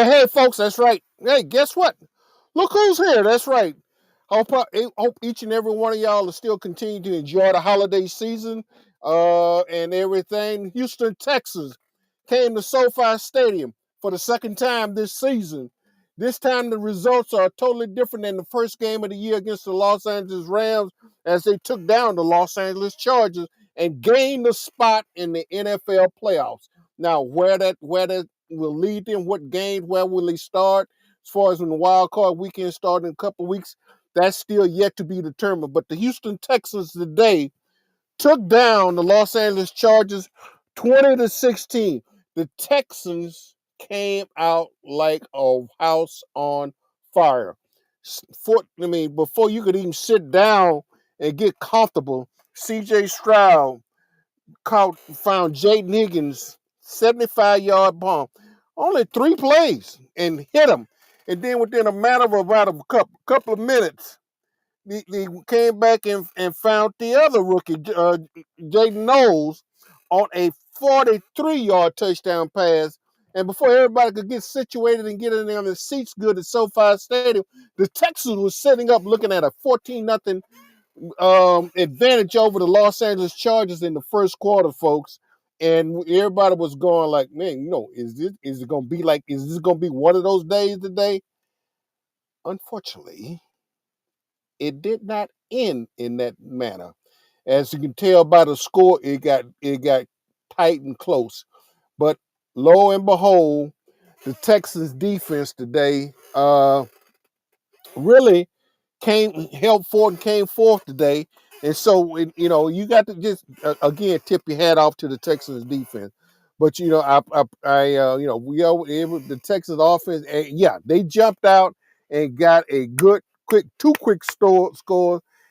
Hey, folks, that's right. Hey, guess what? Look who's here. That's right. Hope each and every one of y'all are still continue to enjoy the holiday season and everything. Houston, Texas came to SoFi Stadium for the second time this season. This time the results are totally different than the first game of the year against the Los Angeles Rams as they took down the Los Angeles Chargers and gained the spot in the NFL playoffs. Now, where that will lead them, what games, where will they start? As far as when the wild card weekend starts in a couple of weeks, that's still yet to be determined. But the Houston Texans today took down the Los Angeles Chargers 20-16. The Texans came out like a house on fire. Before you could even sit down and get comfortable, CJ Stroud found Jaden Higgins 75-yard bomb. Only 3 plays and hit him. And then within a matter of about a couple of minutes, they came back and found the other rookie, Jaden Knowles, on a 43-yard touchdown pass. And before everybody could get situated and get in there on the seats good at SoFi Stadium, the Texans was setting up looking at a 14-0 advantage over the Los Angeles Chargers in the first quarter, folks. And everybody was going like, man, is it gonna be like, is this gonna be one of those days today? Unfortunately, it did not end in that manner. As you can tell by the score, it got tight and close. But lo and behold, the Texans defense today really came forth today. And so, you got to just again tip your hat off to the Texans defense. But the Texans offense, yeah, they jumped out and got a good, two quick scores.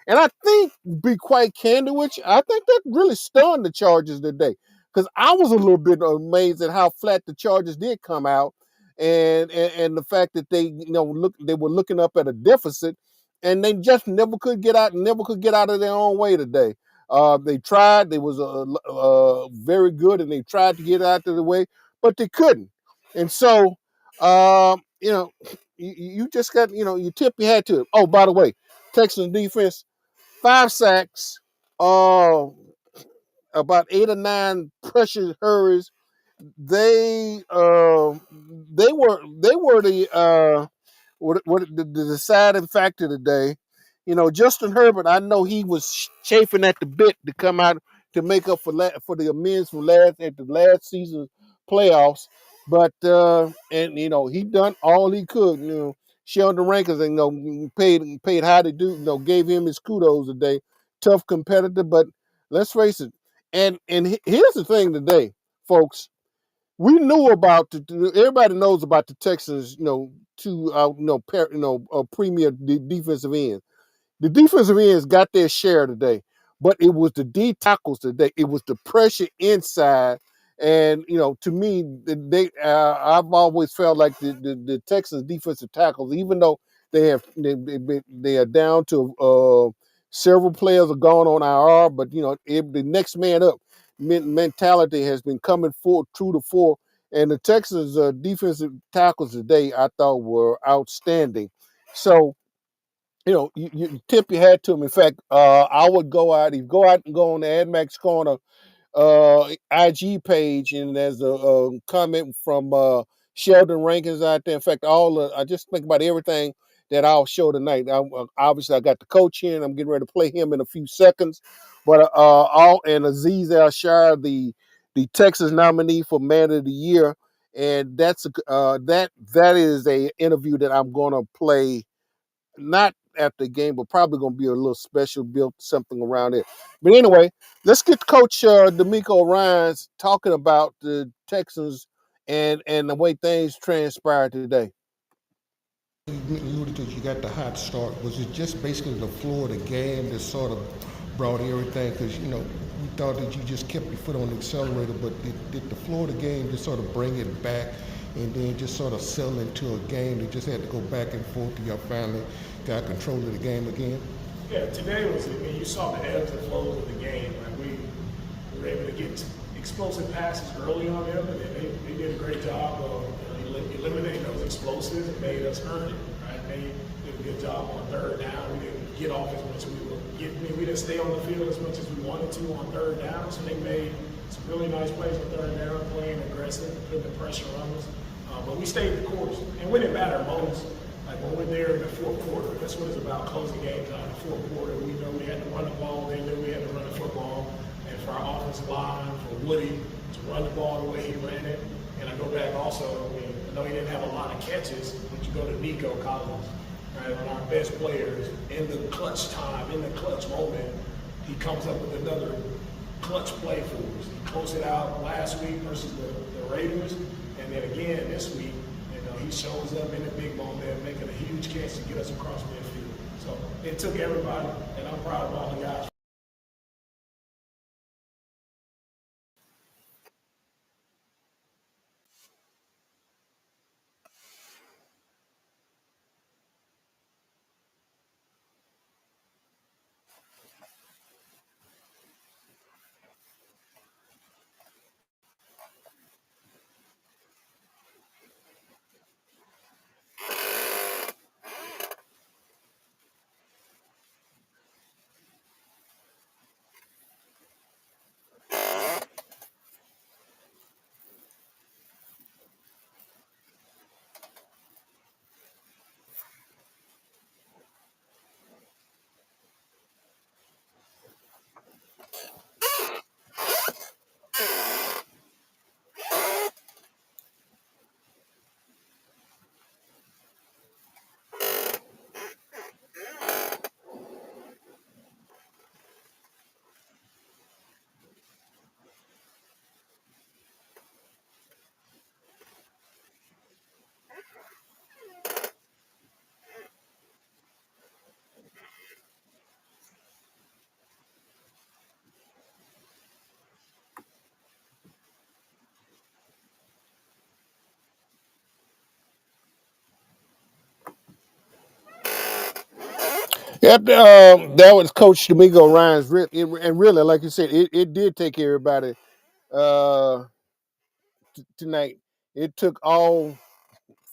And I think, be quite candid with you, I think that really stunned the Chargers today because I was a little bit amazed at how flat the Chargers did come out, and the fact that they were looking up at a deficit and they just never could get out of their own way today. They tried; they was very good, and they tried to get out of the way, but they couldn't. And so, you just got you tip your hat to it. Oh, by the way, Texans defense 5 sacks, uh, about 8 or 9 pressure hurries. They were the deciding factor today. Justin Herbert, I know he was chafing at the bit to come out to make up for the amends from the last season's playoffs, but and he done all he could. Sheldon Rankins, paid high to do. Gave him his kudos today. Tough competitor, but let's face it. And here's the thing today, folks. We knew everybody knows about the Texans, two premier defensive ends. The defensive ends got their share today, but it was the D tackles today. It was the pressure inside, and to me, I've always felt like the Texans defensive tackles, even though they are down to several players are gone on IR, but the next man up mentality has been coming true to fore. And the Texans defensive tackles today, I thought, were outstanding. So, you tip your hat to them. In fact, I would go out and go on the AdMax Corner IG page, and there's a comment from Sheldon Rankins out there. In fact, I just think about everything that I'll show tonight. Obviously, I got the coach here, and I'm getting ready to play him in a few seconds. But Aziz Al-Shire, the Texas nominee for Man of the Year, and that is a interview that I'm going to play not at the game, but probably going to be a little special, built something around it. But anyway, let's get Coach D'Amico Ryans talking about the Texans and the way things transpired today. You alluded to you got the hot start. Was it just basically the flow of the game that sort of brought everything? Because we thought that you just kept your foot on the accelerator, but did the flow of the game just sort of bring it back, and then just sort of settle into a game that just had to go back and forth till you finally got control of the game again? Yeah, today was. You saw the ebbs and flows of the game. Like we were able to get explosive passes early on them, and they did a great job of eliminating those explosives and made us earn it. Right? They did a good job on third down. We didn't get off as much as we were getting. We didn't stay on the field as much as we wanted to on third down. So they made some really nice plays on third down, playing aggressive, putting the pressure on us. But we stayed the course. And when it mattered most, like when we're there in the fourth quarter, that's what it's about, closing game time. The fourth quarter, we know we had to run the ball. They knew we had to run the football. And for our offensive line, for Woody to run the ball the way he ran it. And I go back also, I know he didn't have a lot of catches, but you go to Nico Collins, right? One of our best players in the clutch time, in the clutch moment, he comes up with another clutch play for us. He closed it out last week versus the Raiders. And then again this week, he shows up in the big moment, making a huge catch to get us across midfield. So it took everybody, and I'm proud of all the guys. Yep, that was Coach Domingo Ryan's, and really, like you said, it did take everybody uh, tonight. It took all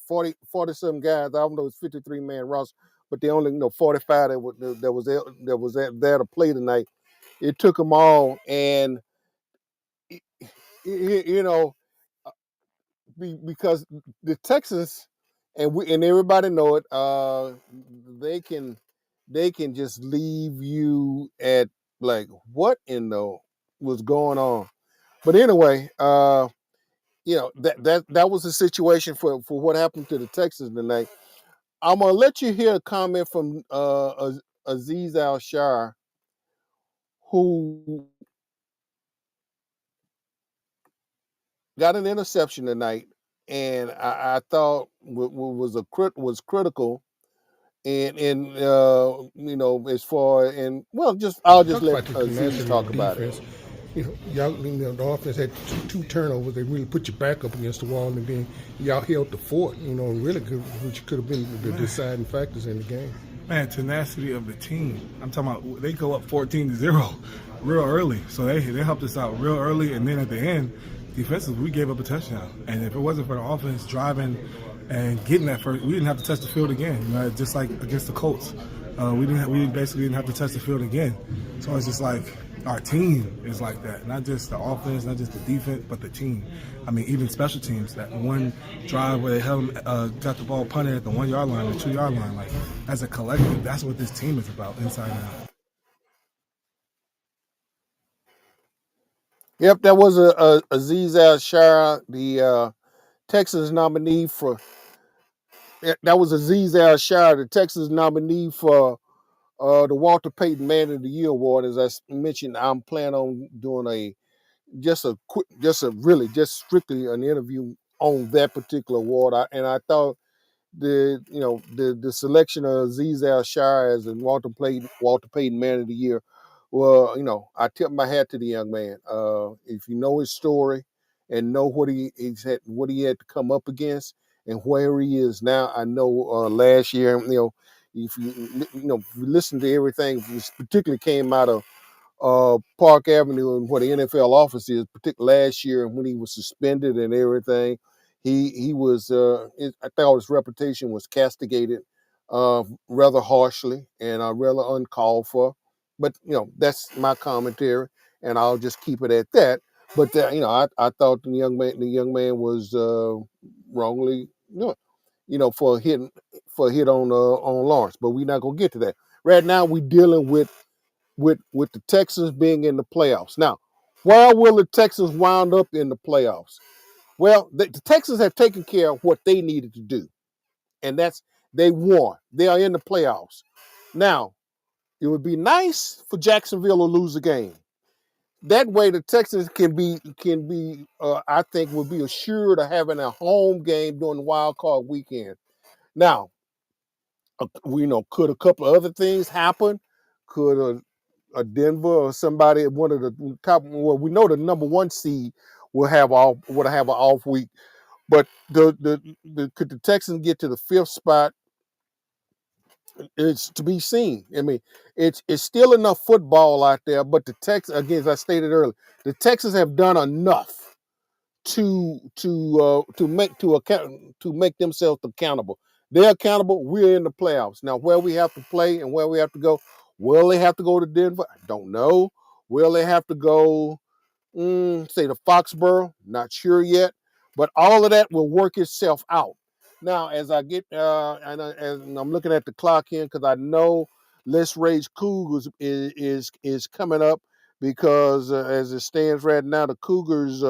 40 some guys. I don't know, it's 53-man roster, but they only 45 that was there to play tonight. It took them all, and you know because the Texans and everybody know it. They can just leave you at like what in the was going on. But anyway, that was the situation for what happened to the Texans tonight. I'm gonna let you hear a comment from Aziz Al Shar, who got an interception tonight, and I thought was critical. And as far and well, I'll just Talk let about the Aziz tenacity of talk the about it. defense. The offense had two turnovers. They really put you back up against the wall, and then y'all held the fort. Really good, which could have been the deciding factors in the game. Man, tenacity of the team. I'm talking about they go up 14-0 real early. So they helped us out real early, and then at the end, defensively, we gave up a touchdown. And if it wasn't for the offense driving and getting that first, we didn't have to touch the field again. Just like against the Colts, we basically didn't have to touch the field again. So it's just like our team is like that. Not just the offense, not just the defense, but the team. I mean, even special teams. That one drive where they got the ball punted at the 1 yard line, the 2 yard line. Like as a collective, that's what this team is about, inside and out. Yep, that was a Aziz Al Shar, the Texas nominee for. That was Aziz Al Shar, the Texas nominee for the Walter Payton Man of the Year award. As I mentioned, I'm planning on doing just strictly an interview on that particular award. And I thought the selection of Aziz Al Shar as the Walter Payton Man of the Year. Well, I tip my hat to the young man. If you know his story and know what what he had to come up against and where he is now, I know last year, if if you listen to everything, particularly came out of Park Avenue and where the NFL office is, particularly last year and when he was suspended and everything. He was I thought his reputation was castigated rather harshly and rather uncalled for. But that's my commentary, and I'll just keep it at that. But I thought the young man was wrongly for a hit on Lawrence. But we're not gonna get to that right now. We're dealing with the Texans being in the playoffs now. Where will the Texans wound up in the playoffs? Well, the Texans have taken care of what they needed to do, and that's they won. They are in the playoffs. Now, it would be nice for Jacksonville to lose a game. That way, the Texans can be I think will be assured of having a home game during the wild card weekend. Now, could a couple of other things happen? Could a Denver or somebody at one of the top? Well, we know the number one seed would have an off week. But could the Texans get to the fifth spot? It's to be seen. I mean, it's still enough football out there, but the Texans, again, as I stated earlier, the Texans have done enough to make themselves accountable. They're accountable. We're in the playoffs now. Where we have to play and where we have to go. Will they have to go to Denver? I don't know. Will they have to go? Say the Foxborough, not sure yet, but all of that will work itself out. Now, as I get, and I'm looking at the clock here because I know Let's Rage Cougars is coming up because as it stands right now, the Cougars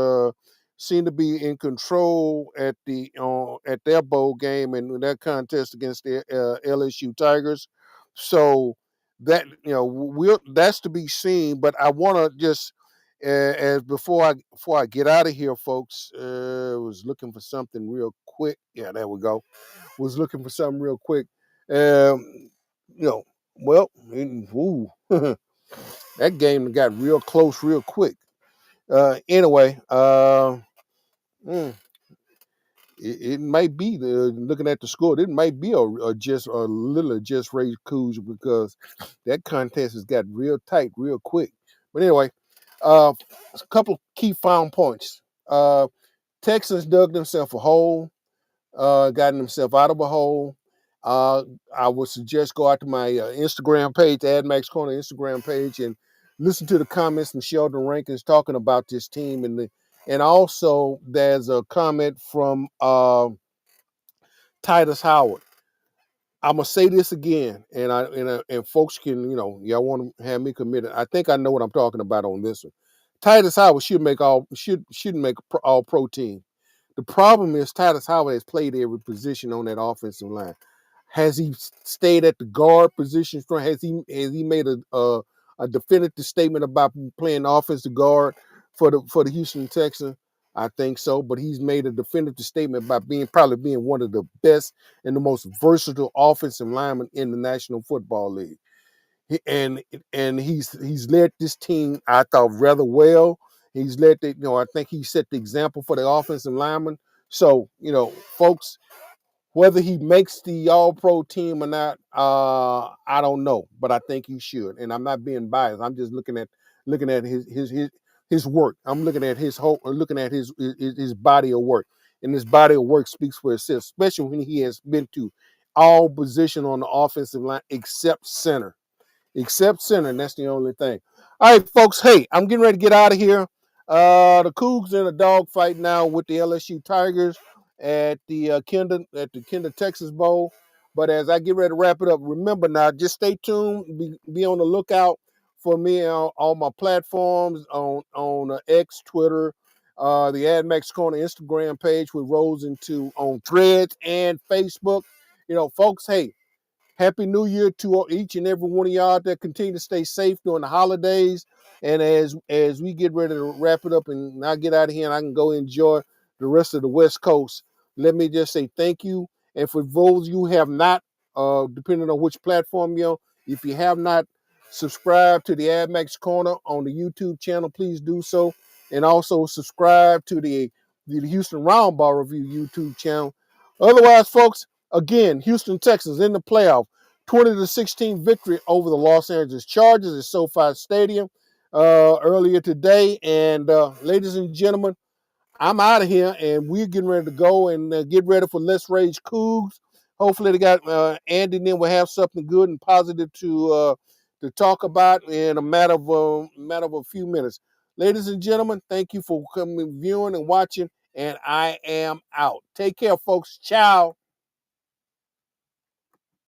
seem to be in control at their bowl game and their contest against the LSU Tigers. So that that's to be seen. But I want to just as before I get out of here, folks, was looking for something real quick. Yeah, there we go. Was looking for something real quick. Um, you know, well, ooh, that game got real close real quick. Anyway, mm, it might be looking at the score. It might be a little just raised Cougs because that contest has got real tight real quick. But anyway, a couple of key found points. Texans dug themselves a hole, gotten themselves out of a hole. I would suggest go out to my Instagram page, AdMax Corner Instagram page, and listen to the comments and Sheldon Rankins talking about this team. And also there's a comment from Titus Howard. I'm gonna say this again, and folks can y'all want to have me committed. I think I know what I'm talking about on this one. Titus Howard should make all pro team. The problem is Titus Howard has played every position on that offensive line. Has he stayed at the guard position? Has he made a definitive statement about playing offensive guard for the Houston Texans? I think so, but he's made a definitive statement about probably being one of the best and the most versatile offensive linemen in the National Football League. And he's led this team, I thought, rather well. He's led I think he set the example for the offensive linemen. So, folks, whether he makes the All-Pro team or not, I don't know, but I think he should. And I'm not being biased. I'm just looking at his work. I'm looking at his body of work, and his body of work speaks for itself, especially when he has been to all position on the offensive line except center. And that's the only thing. All right, folks. Hey, I'm getting ready to get out of here. The Cougs in a dogfight now with the LSU Tigers at the Kinder Texas Bowl. But as I get ready to wrap it up, remember now, just stay tuned. Be on the lookout for me on my platforms on X, Twitter, the AdMax Corner Instagram page, which rolls into on Threads and Facebook. Folks. Hey. Happy New Year to each and every one of y'all out there. Continue to stay safe during the holidays. And as we get ready to wrap it up and I get out of here and I can go enjoy the rest of the West Coast, let me just say thank you. And for those you have not, depending on which platform you're on, if you have not subscribed to the AdMax Corner on the YouTube channel, please do so. And also subscribe to the Houston Roundball Review YouTube channel. Otherwise, folks, again, Houston Texans in the playoff, 20-16 victory over the Los Angeles Chargers at SoFi Stadium earlier today. And ladies and gentlemen, I'm out of here, and we're getting ready to go and get ready for Let's Rage Cougs. Hopefully, they got Andy and then will have something good and positive to talk about in a matter of a few minutes. Ladies and gentlemen, thank you for coming, viewing, and watching. And I am out. Take care, folks. Ciao.